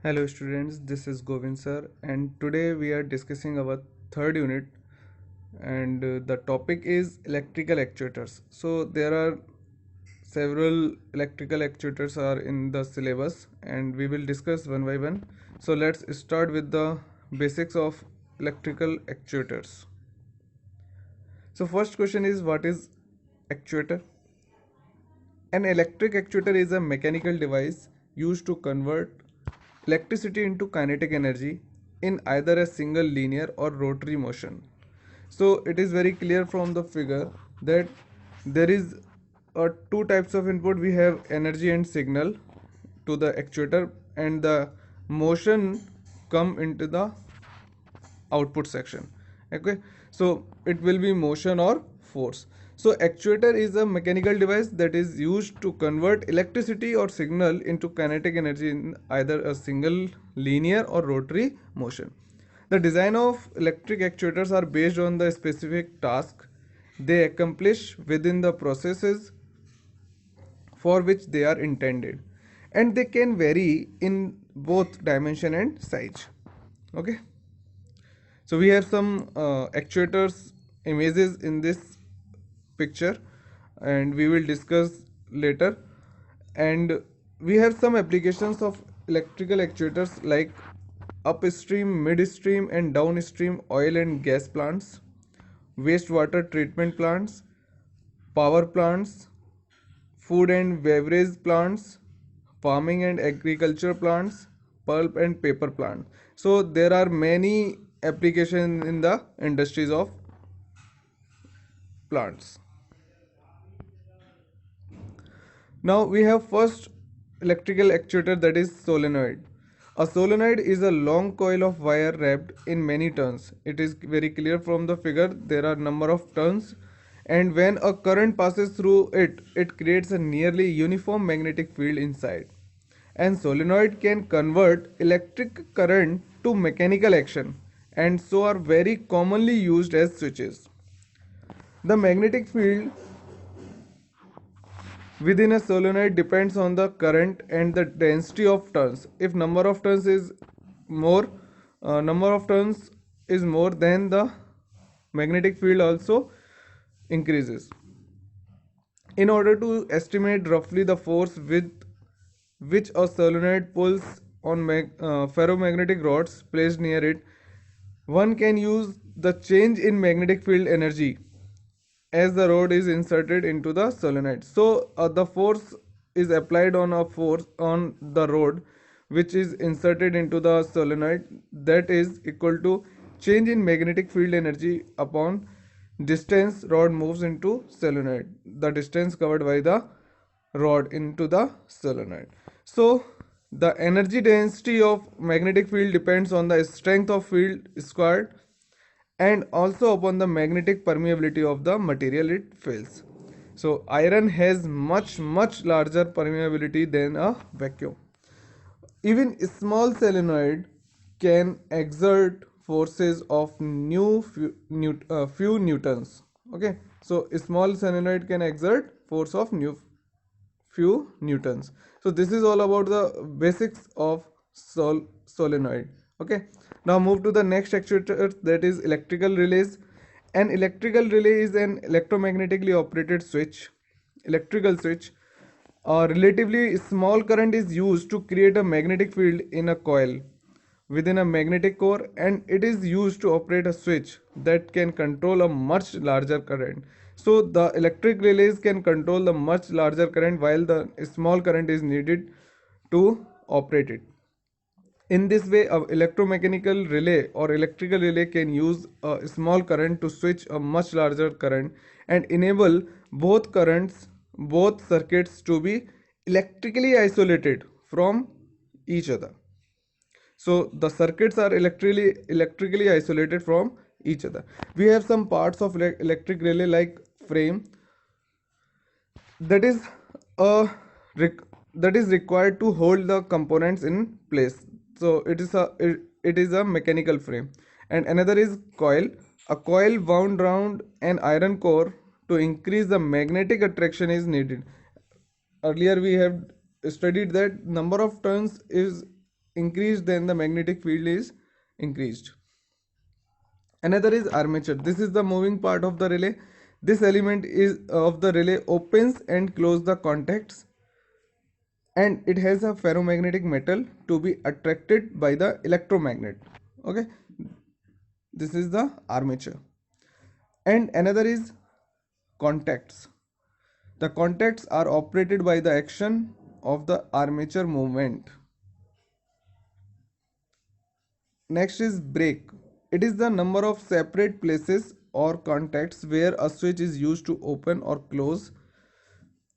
Hello students, this is Govind sir and today we are discussing our third unit and the topic is electrical actuators. So there are several electrical actuators are in the syllabus and we will discuss one by one. So let's start with the basics of electrical actuators. So first question is, what is actuator? An electric actuator is a mechanical device used to convert electricity into kinetic energy in either a single linear or rotary motion. So it is very clear from the figure that there is two types of input. We have energy and signal to the actuator, and the motion come into the output section. Okay, so it will be motion or force. So actuator is a mechanical device that is used to convert electricity or signal into kinetic energy in either a single linear or rotary motion. The design of electric actuators are based on the specific task they accomplish within the processes for which they are intended, and they can vary in both dimension and size. Okay, so we have some actuators images in this picture and we will discuss later. And we have some applications of electrical actuators like upstream, midstream and downstream oil and gas plants, wastewater treatment plants, power plants, food and beverage plants, farming and agriculture plants, pulp and paper plants. So there are many applications in the industries of plants. Now we have first electrical actuator, that is solenoid. A solenoid is a long coil of wire wrapped in many turns. It is very clear from the figure, there are number of turns, and when a current passes through it, it creates a nearly uniform magnetic field inside. And solenoid can convert electric current to mechanical action and so are very commonly used as switches. The magnetic field within a solenoid depends on the current and the density of turns. If number of turns is more, then the magnetic field also increases. In order to estimate roughly the force with which a solenoid pulls on ferromagnetic rods placed near it, one can use the change in magnetic field energy as the rod is inserted into the solenoid. So the force is applied on the rod which is inserted into the solenoid, that is equal to change in magnetic field energy upon distance rod moves into solenoid, the distance covered by the rod into the solenoid. So the energy density of magnetic field depends on the strength of field squared and also upon the magnetic permeability of the material it fills. So iron has much larger permeability than a vacuum. Even small solenoid can exert forces of few newtons. Okay, so a small solenoid can exert force of few newtons. So this is all about the basics of solenoid. Okay, now move to the next actuator, that is electrical relays. An electrical relay is an electromagnetically operated electrical switch. A relatively small current is used to create a magnetic field in a coil within a magnetic core, and it is used to operate a switch that can control a much larger current. So the electric relays can control the much larger current while the small current is needed to operate it. In this way, a electromechanical relay or electrical relay can use a small current to switch a much larger current and enable both circuits to be electrically isolated from each other. So the circuits are electrically isolated from each other. We have some parts of electric relay like frame, that is a that is required to hold the components in place. So it is a mechanical frame. And another is coil. A coil wound round an iron core to increase the magnetic attraction is needed. Earlier we have studied that number of turns is increased, then the magnetic field is increased. Another is armature. This is the moving part of the relay. This element is of the relay opens and close the contacts, and it has a ferromagnetic metal to be attracted by the electromagnet. Okay, this is the armature. And another is contacts. The contacts are operated by the action of the armature movement. Next is break. It is the number of separate places or contacts where a switch is used to open or close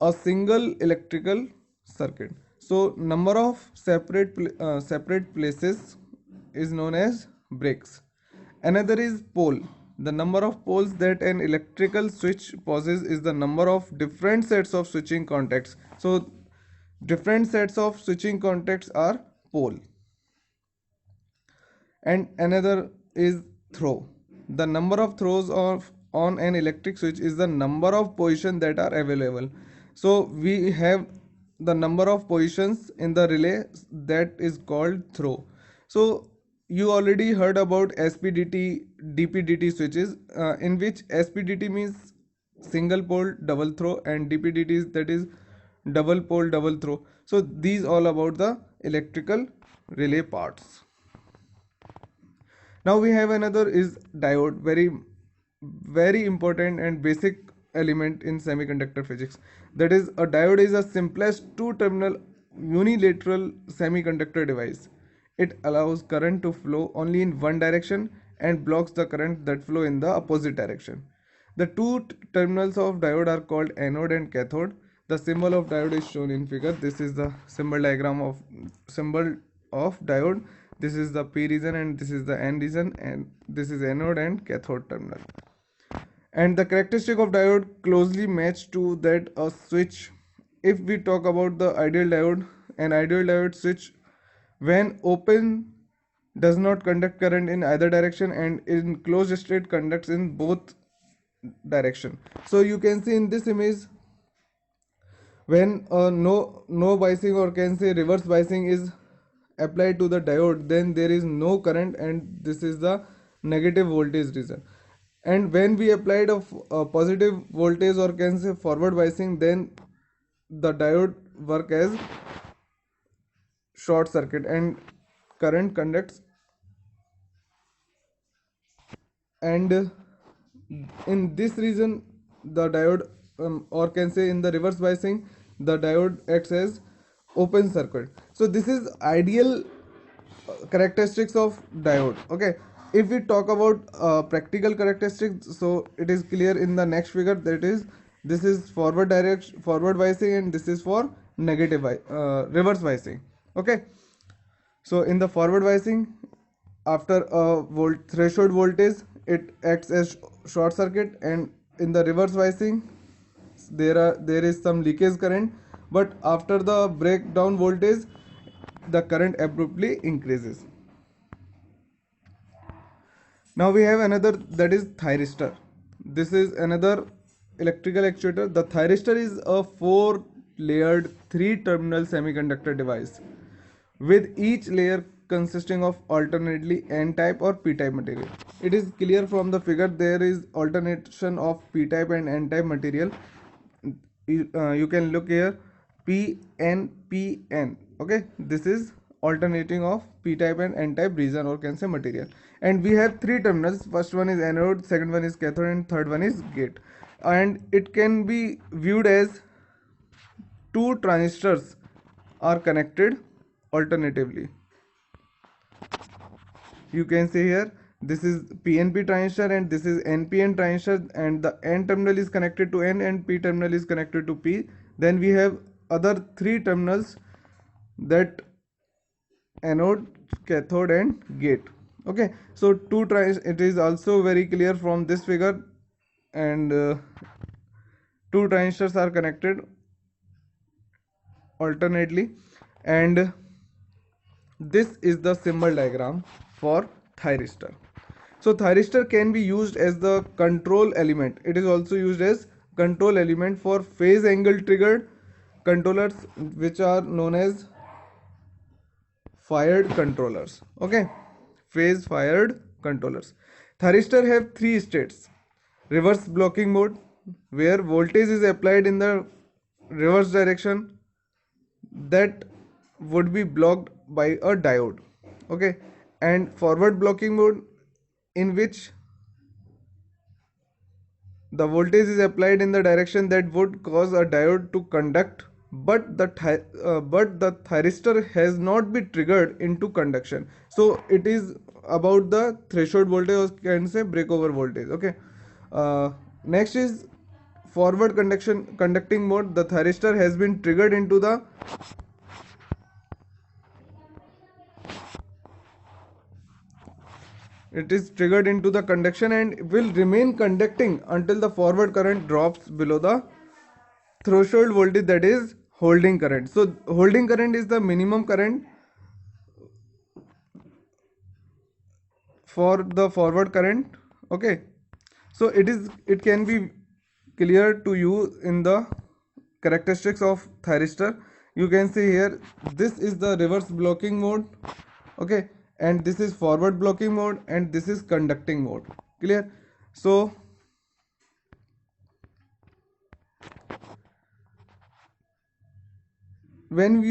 a single electrical circuit. So number of separate places is known as breaks. Another is pole. The number of poles that an electrical switch possesses is the number of different sets of switching contacts. So different sets of switching contacts are pole. And another is throw. The number of throws of on an electric switch is the number of positions that are available. So we have the number of positions in the relay, that is called throw. So you already heard about SPDT, DPDT switches, in which SPDT means single pole double throw, and DPDT is, that is double pole double throw. So these all about the electrical relay parts. Now we have another is diode, very important and basic element in semiconductor physics. That is, a diode is a simplest two terminal unilateral semiconductor device. It allows current to flow only in one direction and blocks the current that flow in the opposite direction. The two terminals of diode are called anode and cathode. The symbol of diode is shown in figure. This is the symbol of diode. This is the P region and this is the N region, and this is anode and cathode terminal. And the characteristic of diode closely match to that a switch. If we talk about the ideal diode, an ideal diode switch when open does not conduct current in either direction, and in closed state conducts in both direction. So you can see in this image, when no biasing, or can say reverse biasing, is applied to the diode, then there is no current, and this is the negative voltage region. And when we applied a positive voltage, or can say forward biasing, then the diode work as short circuit and current conducts. And in this region the diode, or can say in the reverse biasing, the diode acts as open circuit. So this is ideal characteristics of diode. Okay, if we talk about practical characteristics, so it is clear in the next figure. That is, this is forward biasing, and this is for reverse biasing. Okay, so in the forward biasing, after a threshold voltage, it acts as short circuit, and in the reverse biasing, there is some leakage current, but after the breakdown voltage, the current abruptly increases. Now we have another, that is thyristor. This is another electrical actuator. The thyristor is a 4-layered 3-terminal semiconductor device, with each layer consisting of alternately n-type or p-type material. It is clear from the figure, there is alternation of p-type and n-type material. You can look here, p-n, p-n. Okay, this is alternating of p-type and n-type region, or can say material. And we have 3 terminals. First one is anode, second one is cathode, and third one is gate. And it can be viewed as 2 transistors are connected alternatively. You can see here, this is PNP transistor and this is NPN transistor, and the N terminal is connected to N and P terminal is connected to P. Then we have other 3 terminals, that anode, cathode and gate. Okay, so 2 transistors, it is also very clear from this figure, and 2 transistors are connected alternately. And this is the symbol diagram for thyristor. So thyristor can be used as the control element. It is also used as control element for phase angle triggered controllers, which are known as fired controllers. Okay, phase fired controllers. Thyristor have three states: reverse blocking mode, where voltage is applied in the reverse direction, that would be blocked by a diode. Okay, and forward blocking mode, in which the voltage is applied in the direction that would cause a diode to conduct, but the thyristor has not been triggered into conduction. So it is about the threshold voltage, or can say breakover voltage. Okay. Next is forward conducting mode. The thyristor has been triggered into the it is triggered into the conduction and will remain conducting until the forward current drops below the threshold voltage, that is holding current. So holding current is the minimum current for the forward current. Okay, so it can be clear to you in the characteristics of thyristor. You can see here, this is the reverse blocking mode. Okay, and this is forward blocking mode, and this is conducting mode. Clear? So when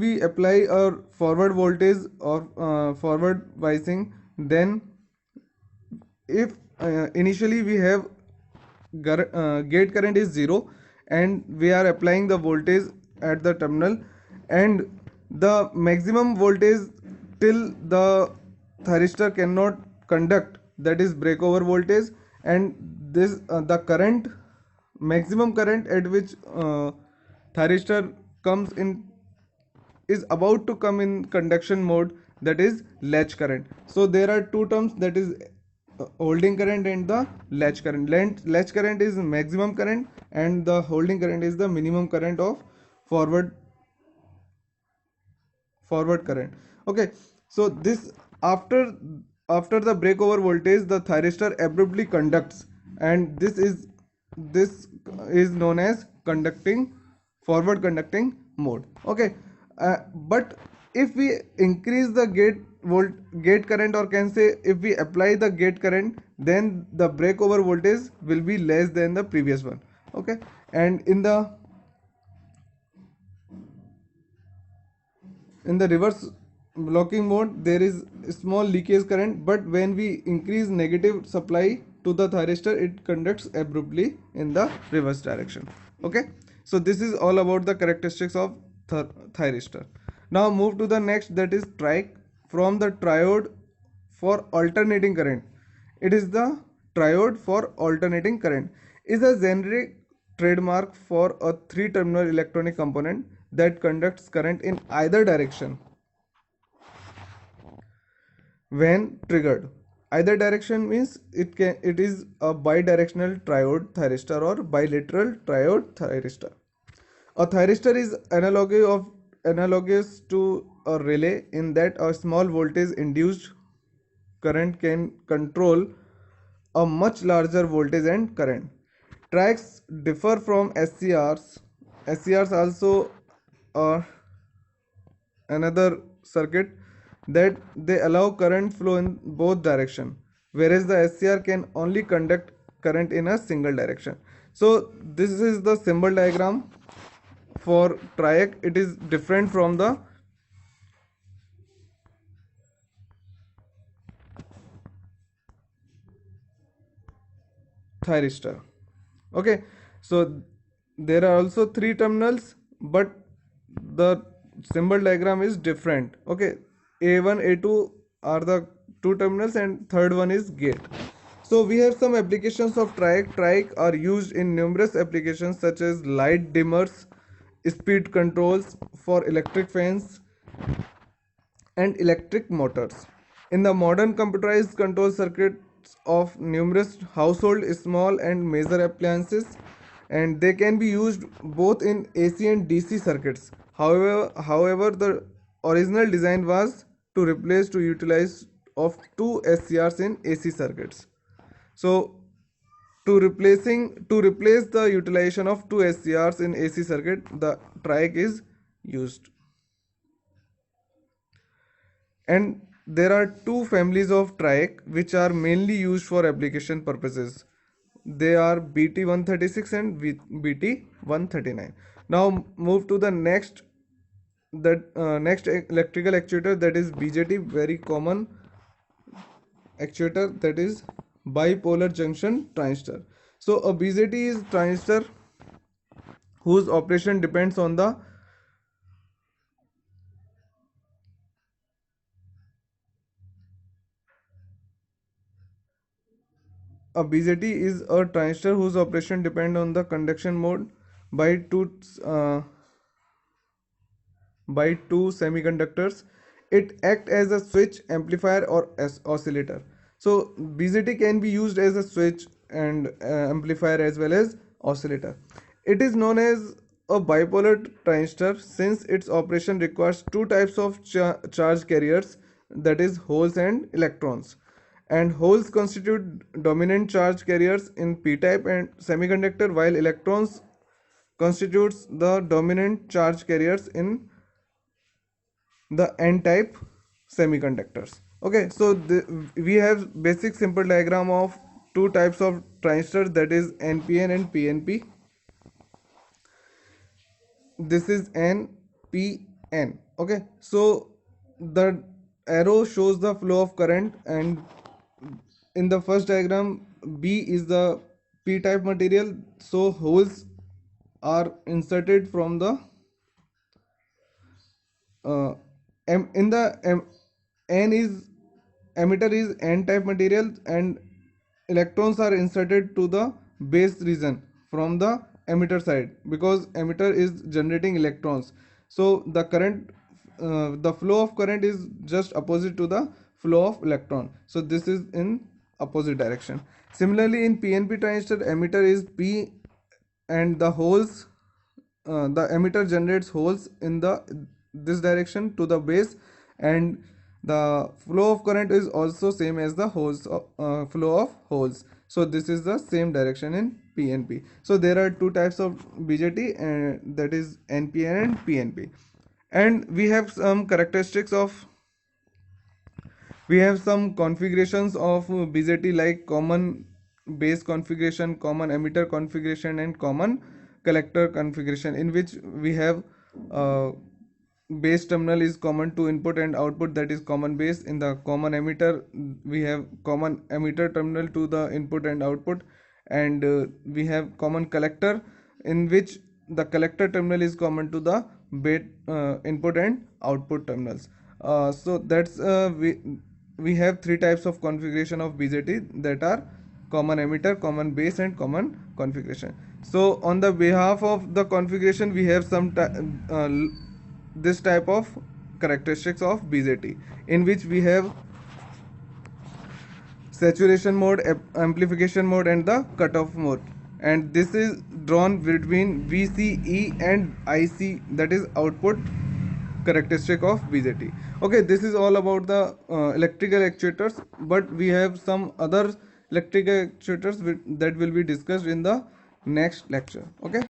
we apply our forward voltage or forward biasing, then if initially we have gate current is 0, and we are applying the voltage at the terminal, and the maximum voltage till the thyristor cannot conduct, that is breakover voltage, and this the current, maximum current at which thyristor comes in, is about to come in conduction mode, that is latch current. So there are two terms, that is holding current and the latch current. Latch current is maximum current, and the holding current is the minimum current of forward current. Okay, so this after the breakover voltage, the thyristor abruptly conducts, and this is known as conducting forward conducting mode. Okay, but if we increase the gate current, or can say if we apply the gate current, then the breakover voltage will be less than the previous one. Okay, and in the reverse blocking mode, there is small leakage current, but when we increase negative supply to the thyristor, it conducts abruptly in the reverse direction. Okay, so this is all about the characteristics of thyristor. Now move to the next, that is triac. From the triode for alternating current, it is the triode for alternating current is a generic trademark for a three terminal electronic component that conducts current in either direction when triggered. Either direction means it is a bidirectional triode thyristor or bilateral triode thyristor. A thyristor is analogous to a relay in that a small voltage induced current can control a much larger voltage and current. Tracks differ from SCRs. SCRs also are another circuit that they allow current flow in both direction, whereas the SCR can only conduct current in a single direction. So this is the symbol diagram for triac. It is different from the thyristor. Okay, so there are also three terminals, but the symbol diagram is different. Okay, A1 A2 are the two terminals, and third one is gate. So we have some applications of triac. Triac are used in numerous applications such as light dimmers, speed controls for electric fans, and electric motors. In the modern computerized control circuits of numerous household, small and major appliances, and they can be used both in AC and DC circuits. However, the original design was to utilize of two SCRs in AC circuits. So to replace the utilization of two SCRs in AC circuit, the triac is used. And there are two families of triac which are mainly used for application purposes. They are BT136 and BT139. Now move to the next, that next electrical actuator, that is BJT, very common actuator, that is bipolar junction transistor. So a BJT is transistor whose operation depends on the a BJT is a transistor whose operation depend on the conduction mode by two uh, by two semiconductors. It acts as a switch, amplifier, or as oscillator. So BJT can be used as a switch and amplifier as well as oscillator. It is known as a bipolar transistor since its operation requires two types of charge carriers, that is holes and electrons. And holes constitute dominant charge carriers in p-type and semiconductor, while electrons constitutes the dominant charge carriers in the n-type semiconductors. Okay, so we have basic simple diagram of two types of transistors, that is NPN and PNP. This is NPN. Okay, so the arrow shows the flow of current, and in the first diagram B is the p-type material, so holes are inserted from the uh, in the n is emitter is n-type material, and electrons are inserted to the base region from the emitter side, because emitter is generating electrons. So the current the flow of current is just opposite to the flow of electron, so this is in opposite direction. Similarly, in PNP transistor, emitter is p, and the holes the emitter generates holes in the this direction to the base, and the flow of current is also same as the holes flow of holes. So this is the same direction in PNP. So there are two types of BJT, and that is NPN and PNP. And we have some configurations of BJT, like common base configuration, common emitter configuration, and common collector configuration, in which we have uh, base terminal is common to input and output, that is common base. In the common emitter, we have common emitter terminal to the input and output, and we have common collector, in which the collector terminal is common to the base input and output terminals. So that's we have three types of configuration of BJT, that are common emitter, common base, and common configuration. So on the behalf of the configuration, we have this type of characteristics of BJT, in which we have saturation mode, amplification mode, and the cutoff mode. And this is drawn between VCE and IC, that is output characteristic of BJT. Okay, this is all about the electrical actuators, but we have some other electrical actuators that will be discussed in the next lecture. Okay.